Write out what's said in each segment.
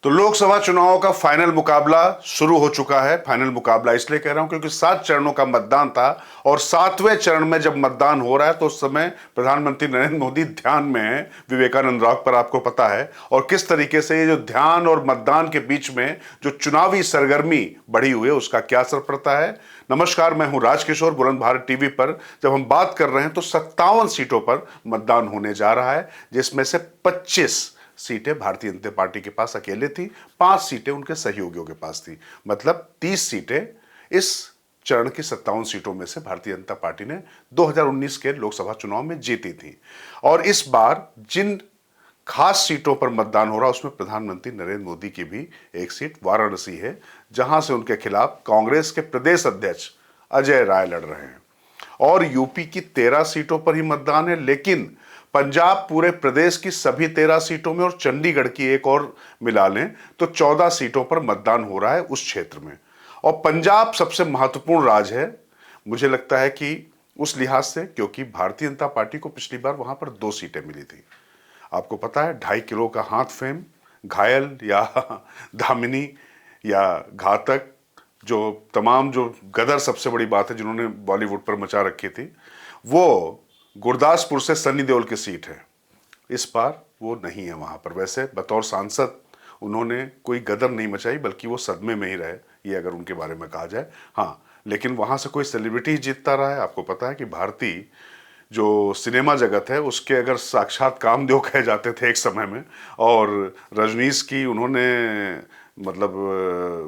तो लोकसभा चुनाव का फाइनल मुकाबला शुरू हो चुका है। फाइनल मुकाबला इसलिए कह रहा हूं क्योंकि 7 चरणों का मतदान था और 7वें चरण में जब मतदान हो रहा है तो उस समय प्रधानमंत्री नरेंद्र मोदी ध्यान में है विवेकानंद रॉक पर, आपको पता है। और किस तरीके से ये जो ध्यान और मतदान के बीच में जो चुनावी सरगर्मी बढ़ी हुई है उसका क्या असर पड़ता है। नमस्कार, मैं हूं राजकिशोर। बुलंद भारत टीवी पर जब हम बात कर रहे हैं तो 57 सीटों पर मतदान होने जा रहा है, जिसमें से 25 सीटें भारतीय जनता पार्टी के पास अकेले थी, 5 सीटें उनके सहयोगियों के पास थी। मतलब 30 सीटें इस चरण की 57 सीटों में से भारतीय जनता पार्टी ने 2019 के लोकसभा चुनाव में जीती थी। और इस बार जिन खास सीटों पर मतदान हो रहा है उसमें प्रधानमंत्री नरेंद्र मोदी की भी एक सीट वाराणसी है, जहां से उनके खिलाफ कांग्रेस के प्रदेश अध्यक्ष अजय राय लड़ रहे हैं। और यूपी की 13 सीटों पर ही मतदान है, लेकिन पंजाब पूरे प्रदेश की सभी 13 सीटों में और चंडीगढ़ की एक और मिला लें तो 14 सीटों पर मतदान हो रहा है उस क्षेत्र में। और पंजाब सबसे महत्वपूर्ण राज्य है, मुझे लगता है कि उस लिहाज से, क्योंकि भारतीय जनता पार्टी को पिछली बार वहां पर 2 सीटें मिली थी। आपको पता है 2.5 किलो का हाथ फेम, घायल या दामिनी या घातक, जो तमाम जो गदर सबसे बड़ी बात है जिन्होंने बॉलीवुड पर मचा रखी थी, वो गुरदासपुर से सनी देओल की सीट है। इस बार वो नहीं है वहां पर। वैसे बतौर सांसद उन्होंने कोई गदर नहीं मचाई, बल्कि वो सदमे में ही रहे, ये अगर उनके बारे में कहा जाए। हाँ, लेकिन वहां से कोई सेलिब्रिटी जीतता रहा है। आपको पता है कि भारतीय जो सिनेमा जगत है उसके अगर साक्षात कामदेव कहे जाते थे एक समय में, और रजनीश की उन्होंने मतलब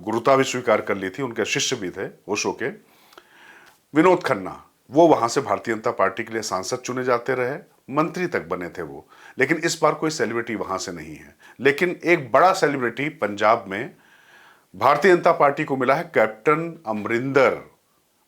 गुरुता भी स्वीकार कर ली थी, उनके शिष्य भी थे ओशो के। विनोद खन्ना, वो वहां से भारतीय जनता पार्टी के लिए सांसद चुने जाते रहे, मंत्री तक बने थे वो। लेकिन इस बार कोई सेलिब्रिटी वहां से नहीं है। लेकिन एक बड़ा सेलिब्रिटी पंजाब में भारतीय जनता पार्टी को मिला है। कैप्टन अमरिंदर,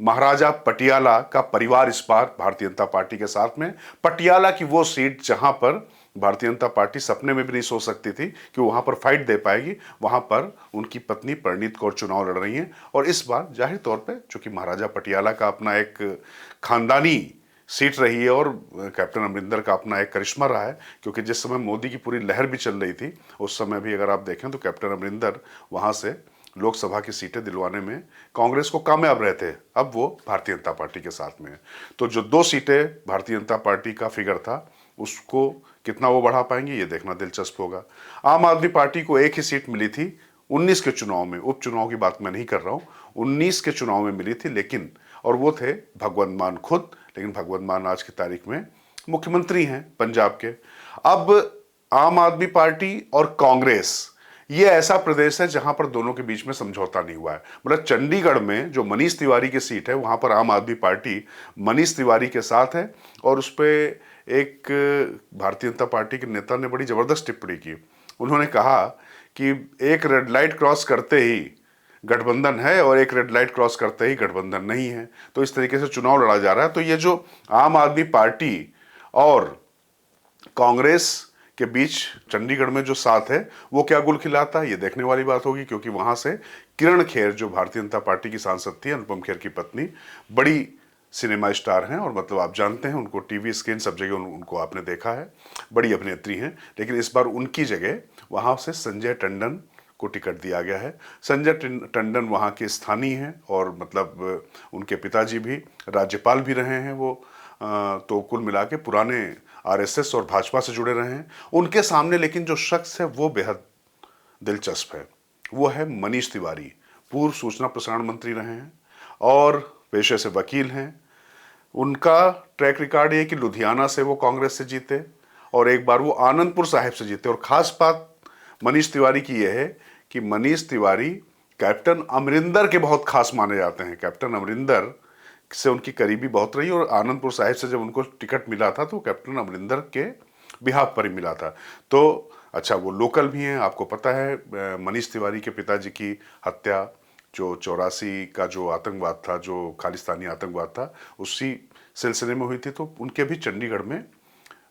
महाराजा पटियाला का परिवार इस बार भारतीय जनता पार्टी के साथ में। पटियाला की वो सीट जहां पर भारतीय जनता पार्टी सपने में भी नहीं सोच सकती थी कि वहां पर फाइट दे पाएगी, वहां पर उनकी पत्नी परिणीत कौर चुनाव लड़ रही हैं। और इस बार जाहिर तौर पे चूंकि महाराजा पटियाला का अपना एक खानदानी सीट रही है और कैप्टन अमरिंदर का अपना एक करिश्मा रहा है, क्योंकि जिस समय मोदी की पूरी लहर भी चल रही थी उस समय भी अगर आप देखें तो कैप्टन अमरिंदर वहां से लोकसभा की सीटें दिलवाने में कांग्रेस को कामयाब रहे थे। अब वो भारतीय जनता पार्टी के साथ में है। तो जो 2 सीटें भारतीय जनता पार्टी का फिगर था उसको कितना वो बढ़ा पाएंगे ये देखना दिलचस्प होगा। आम आदमी पार्टी को एक ही सीट मिली थी 19 के चुनाव में, उपचुनाव की बात मैं नहीं कर रहा हूं, 19 के चुनाव में मिली थी, लेकिन और वो थे भगवंत मान खुद। लेकिन भगवंत मान आज की तारीख में मुख्यमंत्री हैं पंजाब के। अब आम आदमी पार्टी और कांग्रेस, ये ऐसा प्रदेश है जहां पर दोनों के बीच में समझौता नहीं हुआ है। मतलब चंडीगढ़ में जो मनीष तिवारी की सीट है वहां पर आम आदमी पार्टी मनीष तिवारी के साथ है, और उस पर एक भारतीय जनता पार्टी के नेता ने बड़ी जबरदस्त टिप्पणी की। उन्होंने कहा कि एक रेड लाइट क्रॉस करते ही गठबंधन है और एक रेड लाइट क्रॉस करते ही गठबंधन नहीं है। तो इस तरीके से चुनाव लड़ा जा रहा है। तो ये जो आम आदमी पार्टी और कांग्रेस के बीच चंडीगढ़ में जो साथ है वो क्या गुल खिलाता है ये देखने वाली बात होगी, क्योंकि वहां से किरण खेर जो भारतीय जनता पार्टी की सांसद थी, अनुपम खेर की पत्नी, बड़ी सिनेमा स्टार हैं और मतलब आप जानते हैं उनको, टीवी स्क्रीन सब जगह उनको आपने देखा है, बड़ी अभिनेत्री हैं। लेकिन इस बार उनकी जगह वहां से संजय टंडन को टिकट दिया गया है। संजय टंडन वहां के स्थानीय हैं और मतलब उनके पिताजी भी राज्यपाल भी रहे हैं वो। तो कुल मिला के पुराने आरएसएस और भाजपा से जुड़े रहे हैं। उनके सामने लेकिन जो शख्स है वो बेहद दिलचस्प है, वो है मनीष तिवारी। पूर्व सूचना प्रसारण मंत्री रहे हैं और पेशे से वकील हैं। उनका ट्रैक रिकॉर्ड ये कि लुधियाना से वो कांग्रेस से जीते और एक बार वो आनंदपुर साहिब से जीते। और खास बात मनीष तिवारी की यह है कि मनीष तिवारी कैप्टन अमरिंदर के बहुत खास माने जाते हैं। कैप्टन अमरिंदर से उनकी करीबी बहुत रही और आनंदपुर साहिब से जब उनको टिकट मिला था तो कैप्टन अमरिंदर के बिहाफ पर ही मिला था। तो अच्छा, वो लोकल भी हैं। आपको पता है मनीष तिवारी के पिताजी की हत्या जो 84 का जो आतंकवाद था, जो खालिस्तानी आतंकवाद था, उसी सिलसिले में हुई थी। तो उनके भी चंडीगढ़ में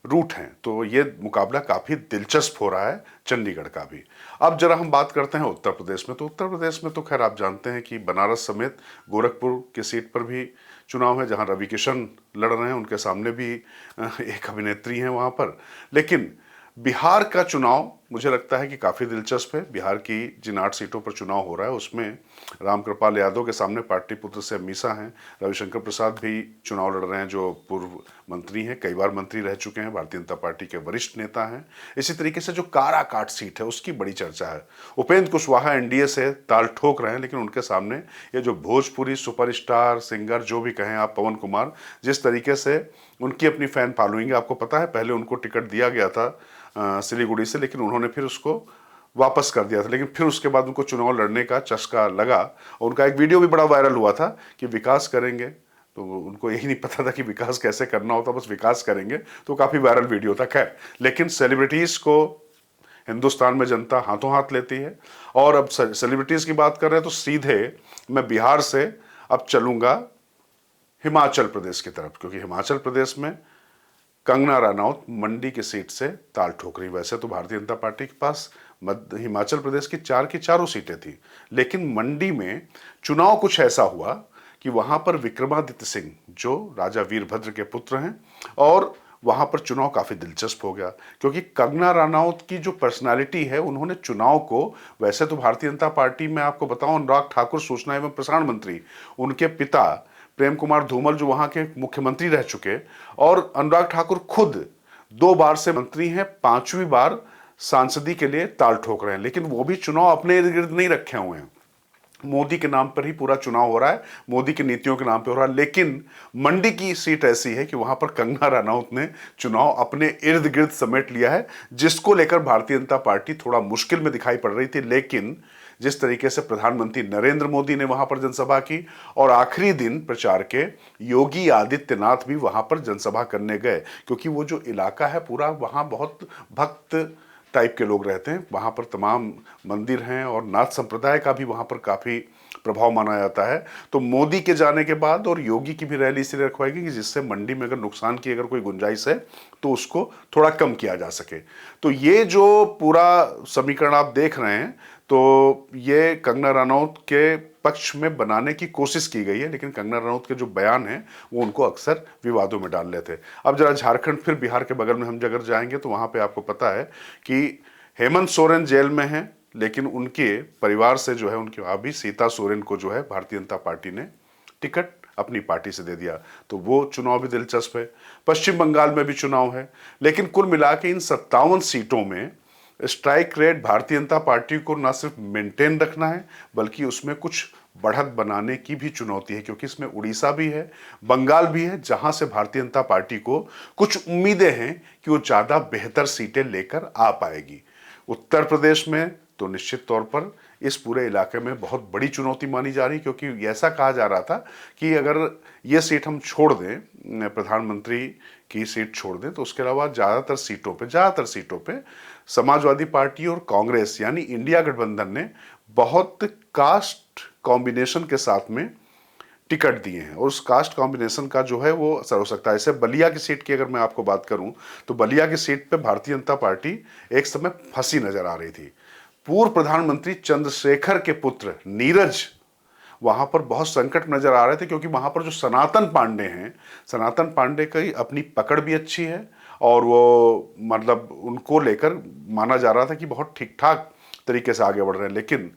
रूट हैं। तो ये मुकाबला काफी दिलचस्प हो रहा है चंडीगढ़ का भी। अब जरा हम बात करते हैं उत्तर प्रदेश में। तो उत्तर प्रदेश में तो खैर आप जानते हैं कि बनारस समेत गोरखपुर की सीट पर भी चुनाव है, जहां रवि किशन लड़ रहे हैं। उनके सामने भी एक अभिनेत्री हैं वहां पर। लेकिन बिहार का चुनाव मुझे लगता है कि काफ़ी दिलचस्प है। बिहार की जिन 8 सीटों पर चुनाव हो रहा है उसमें रामकृपाल यादव के सामने पाटलिपुत्र से मीसा हैं, रविशंकर प्रसाद भी चुनाव लड़ रहे हैं जो पूर्व मंत्री हैं, कई बार मंत्री रह चुके हैं, भारतीय जनता पार्टी के वरिष्ठ नेता हैं। इसी तरीके से जो काराकाट सीट है उसकी बड़ी चर्चा है। उपेंद्र कुशवाहा एनडीए से ताल ठोक रहे हैं, लेकिन उनके सामने ये जो भोजपुरी सुपरस्टार सिंगर जो भी कहें आप, पवन कुमार, जिस तरीके से उनकी अपनी फैन फॉलोइंग है, आपको पता है पहले उनको टिकट दिया गया था सिलीगुड़ी से, लेकिन उन्होंने फिर उसको वापस कर दिया था। लेकिन फिर उसके बाद उनको चुनाव लड़ने का चस्का लगा और उनका एक वीडियो भी बड़ा वायरल हुआ था कि विकास करेंगे, तो उनको यही नहीं पता था कि विकास कैसे करना होता, बस विकास करेंगे, तो काफ़ी वायरल वीडियो था। खैर, लेकिन सेलिब्रिटीज़ को हिंदुस्तान में जनता हाथों हाथ लेती है। और अब सेलिब्रिटीज़ की बात कर रहे हैं तो सीधे मैं बिहार से अब चलूँगा हिमाचल प्रदेश की तरफ, क्योंकि हिमाचल प्रदेश में कंगना रनौत मंडी की सीट से ताल ठोक रही। वैसे तो भारतीय जनता पार्टी के पास हिमाचल प्रदेश की चारों सीटें थी, लेकिन मंडी में चुनाव कुछ ऐसा हुआ कि वहां पर विक्रमादित्य सिंह जो राजा वीरभद्र के पुत्र हैं, और वहां पर चुनाव काफी दिलचस्प हो गया, क्योंकि कंगना रनौत की जो पर्सनालिटी है, उन्होंने चुनाव को, वैसे तो भारतीय जनता पार्टी में आपको बताऊं अनुराग ठाकुर सूचना एवं प्रसारण मंत्री, उनके पिता प्रेम कुमार धूमल जो वहां के मुख्यमंत्री रह चुके, और अनुराग ठाकुर खुद 2 बार से मंत्री हैं, 5वीं बार सांसदी के लिए ताल ठोक रहे हैं, लेकिन वो भी चुनाव अपने इर्द गिर्द नहीं रखे हुए हैं। मोदी के नाम पर ही पूरा चुनाव हो रहा है, मोदी की नीतियों के नाम पे हो रहा है। लेकिन मंडी की सीट ऐसी है कि वहां पर कंगना रनौत ने चुनाव अपने इर्द गिर्द समेट लिया है, जिसको लेकर भारतीय जनता पार्टी थोड़ा मुश्किल में दिखाई पड़ रही थी। लेकिन जिस तरीके से प्रधानमंत्री नरेंद्र मोदी ने वहां पर जनसभा की, और आखिरी दिन प्रचार के योगी आदित्यनाथ भी वहां पर जनसभा करने गए, क्योंकि वो जो इलाका है पूरा, वहां बहुत भक्त टाइप के लोग रहते हैं, वहाँ पर तमाम मंदिर हैं और नाथ संप्रदाय का भी वहाँ पर काफ़ी प्रभाव माना जाता है। तो मोदी के जाने के बाद और योगी की भी रैली इसलिए रखवाएगी कि जिससे मंडी में अगर नुकसान की अगर कोई गुंजाइश है तो उसको थोड़ा कम किया जा सके। तो ये जो पूरा समीकरण आप देख रहे हैं, तो ये कंगना रनौत के पक्ष में बनाने की कोशिश की गई है, लेकिन कंगना रनौत के जो बयान हैं वो उनको अक्सर विवादों में डाल लेते हैं। अब जरा झारखंड फिर बिहार के बगल में हम अगर जाएंगे तो वहाँ पे आपको पता है कि हेमंत सोरेन जेल में हैं, लेकिन उनके परिवार से जो है उनकी भाभी सीता सोरेन को जो है भारतीय जनता पार्टी ने टिकट अपनी पार्टी से दे दिया, तो वो चुनाव भी दिलचस्प है। पश्चिम बंगाल में भी चुनाव है, लेकिन कुल मिला के इन 57 सीटों में strike rate Bharatiya Janata party को न सिर्फ मेंटेन रखना है, बल्कि उसमें कुछ बढ़त बनाने की भी चुनौती है, क्योंकि इसमें उड़ीसा भी है, बंगाल भी है, जहां से भारतीय जनता पार्टी को कुछ उम्मीदें हैं कि वो ज़्यादा बेहतर सीटें लेकर आ पाएगी। उत्तर प्रदेश में तो निश्चित तौर पर इस पूरे इलाके में बहुत बड़ी चुनौती मानी जा रही, क्योंकि ऐसा कहा जा रहा था कि अगर ये सीट हम छोड़ दें, प्रधानमंत्री की सीट छोड़ दें, तो उसके अलावा ज़्यादातर सीटों पे समाजवादी पार्टी और कांग्रेस यानी इंडिया गठबंधन ने बहुत कास्ट कॉम्बिनेशन के साथ में टिकट दिए हैं, और उस कास्ट कॉम्बिनेशन का जो है वो असर हो सकता है। ऐसे बलिया की सीट की अगर मैं आपको बात करूं, तो बलिया की सीट पे भारतीय जनता पार्टी एक समय फंसी नजर आ रही थी। पूर्व प्रधानमंत्री चंद्रशेखर के पुत्र नीरज वहां पर बहुत संकट नजर आ रहे थे, क्योंकि वहां पर जो सनातन पांडे हैं, सनातन पांडे की अपनी पकड़ भी अच्छी है, और वो मतलब उनको लेकर माना जा रहा था कि बहुत ठीक ठाक तरीके से आगे बढ़ रहे हैं। लेकिन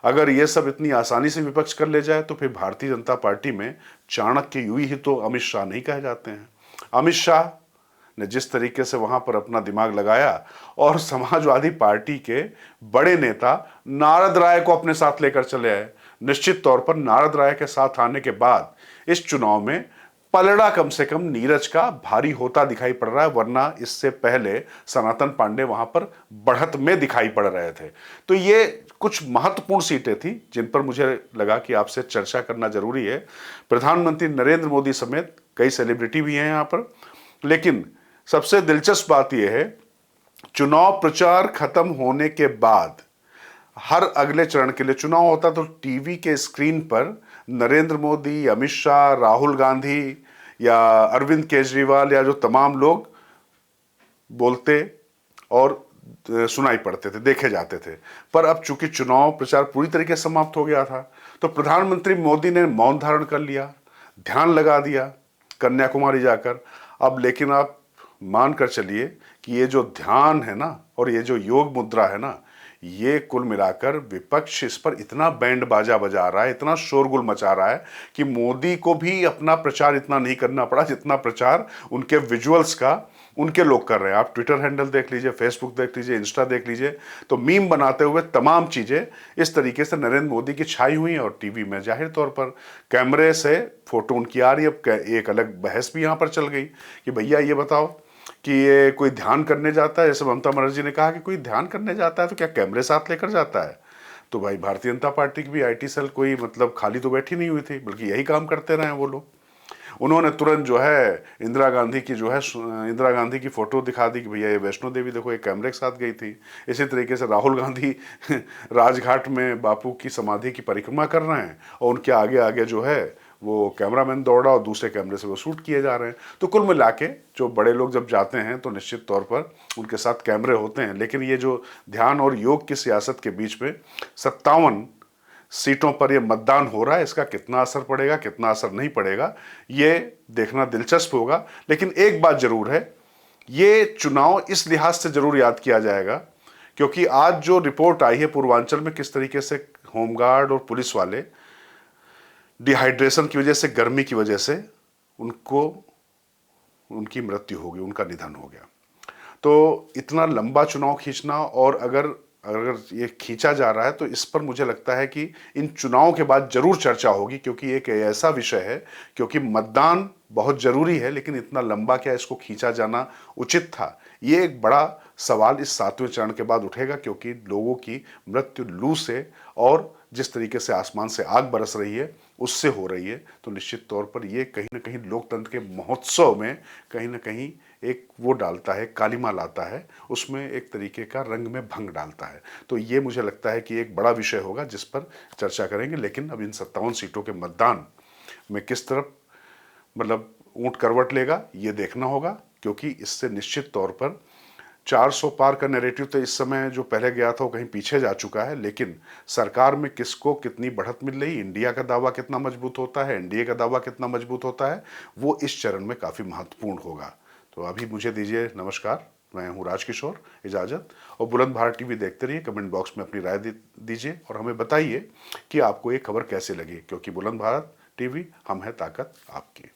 अगर ये सब इतनी आसानी से विपक्ष कर ले जाए तो फिर भारतीय जनता पार्टी में चाणक्य यूं ही तो अमित शाह नहीं कहे जाते हैं। अमित शाह ने जिस तरीके से वहां पर अपना दिमाग लगाया, और समाजवादी पार्टी के बड़े नेता नारद राय को अपने साथ लेकर चले आए, निश्चित तौर पर नारद राय के साथ आने के बाद इस चुनाव में पलड़ा कम से कम नीरज का भारी होता दिखाई पड़ रहा है, वरना इससे पहले सनातन पांडे वहां पर बढ़त में दिखाई पड़ रहे थे। तो ये कुछ महत्वपूर्ण सीटें थी जिन पर मुझे लगा कि आपसे चर्चा करना जरूरी है। प्रधानमंत्री नरेंद्र मोदी समेत कई सेलिब्रिटी भी हैं यहाँ पर, लेकिन सबसे दिलचस्प बात यह है, चुनाव प्रचार खत्म होने के बाद हर अगले चरण के लिए चुनाव होता तो टीवी के स्क्रीन पर नरेंद्र मोदी, अमित शाह, राहुल गांधी या अरविंद केजरीवाल या जो तमाम लोग बोलते और सुनाई पड़ते थे, देखे जाते थे। पर अब चूंकि चुनाव प्रचार पूरी तरीके से समाप्त हो गया था, तो प्रधानमंत्री मोदी ने मौन धारण कर लिया, ध्यान लगा दिया कन्याकुमारी जाकर। अब लेकिन आप मान कर चलिए कि ये जो ध्यान है ना और ये जो योग मुद्रा है ना, ये कुल मिलाकर विपक्ष इस पर इतना बैंड बाजा बजा रहा है, इतना शोरगुल मचा रहा है कि मोदी को भी अपना प्रचार इतना नहीं करना पड़ा जितना प्रचार उनके विजुअल्स का उनके लोग कर रहे हैं। आप ट्विटर हैंडल देख लीजिए, फेसबुक देख लीजिए, इंस्टा देख लीजिए, तो मीम बनाते हुए तमाम चीजें इस तरीके से नरेंद्र मोदी की छाई हुई हैं। और टीवी में जाहिर तौर पर कैमरे से फोटो उनकी आ रही है। अब एक अलग बहस भी यहां पर चल गई कि भैया ये बताओ कि ये कोई ध्यान करने जाता है, जैसे ममता बनर्जी ने कहा कि कोई ध्यान करने जाता है तो क्या कैमरे साथ लेकर जाता है? तो भाई भारतीय जनता पार्टी की भी आईटी सेल कोई मतलब खाली तो बैठी नहीं हुई थी, बल्कि यही काम करते रहे वो लोग। उन्होंने तुरंत जो है इंदिरा गांधी की इंदिरा गांधी की फोटो दिखा दी कि भैया ये वैष्णो देवी देखो, एक कैमरे के साथ गई थी। इसी तरीके से राहुल गांधी राजघाट में बापू की समाधि की परिक्रमा कर रहे हैं और उनके आगे आगे जो है वो कैमरामैन दौड़ा और दूसरे कैमरे से वो शूट किए जा रहे हैं। तो कुल मिला के जो बड़े लोग जब जाते हैं तो निश्चित तौर पर उनके साथ कैमरे होते हैं। लेकिन ये जो ध्यान और योग की सियासत के बीच में 57 सीटों पर यह मतदान हो रहा है, इसका कितना असर पड़ेगा, कितना असर नहीं पड़ेगा, ये देखना दिलचस्प होगा। लेकिन एक बात जरूर है, ये चुनाव इस लिहाज से जरूर याद किया जाएगा क्योंकि आज जो रिपोर्ट आई है पूर्वांचल में किस तरीके से होमगार्ड और पुलिस वाले डिहाइड्रेशन की वजह से, गर्मी की वजह से उनकी मृत्यु हो गई, उनका निधन हो गया। तो इतना लंबा चुनाव खींचना, और अगर ये खींचा जा रहा है तो इस पर मुझे लगता है कि इन चुनावों के बाद जरूर चर्चा होगी, क्योंकि एक ऐसा विषय है, क्योंकि मतदान बहुत जरूरी है, लेकिन इतना लंबा क्या इसको खींचा जाना उचित था, ये एक बड़ा सवाल इस 7वें चरण के बाद उठेगा। क्योंकि लोगों की मृत्यु लू से और जिस तरीके से आसमान से आग बरस रही है उससे हो रही है, तो निश्चित तौर पर ये कहीं ना कहीं लोकतंत्र के महोत्सव में कहीं ना कहीं एक वो डालता है, कालिमा लाता है, उसमें एक तरीके का रंग में भंग डालता है। तो ये मुझे लगता है कि एक बड़ा विषय होगा जिस पर चर्चा करेंगे। लेकिन अब इन 57 सीटों के मतदान में किस तरफ मतलब ऊंट करवट लेगा ये देखना होगा, क्योंकि इससे निश्चित तौर पर 400 पार का नैरेटिव तो इस समय जो पहले गया था वो कहीं पीछे जा चुका है। लेकिन सरकार में किसको कितनी बढ़त मिल रही, इंडिया का दावा कितना मजबूत होता है, एनडीए का दावा कितना मजबूत होता है, वो इस चरण में काफ़ी महत्वपूर्ण होगा। तो अभी मुझे दीजिए नमस्कार, मैं हूँ राजकिशोर, इजाज़त। और बुलंद भारत टीवी देखते रहिए, कमेंट बॉक्स में अपनी राय दीजिए और हमें बताइए कि आपको ये खबर कैसे लगी, क्योंकि बुलंद भारत टीवी हम है ताकत आपकी।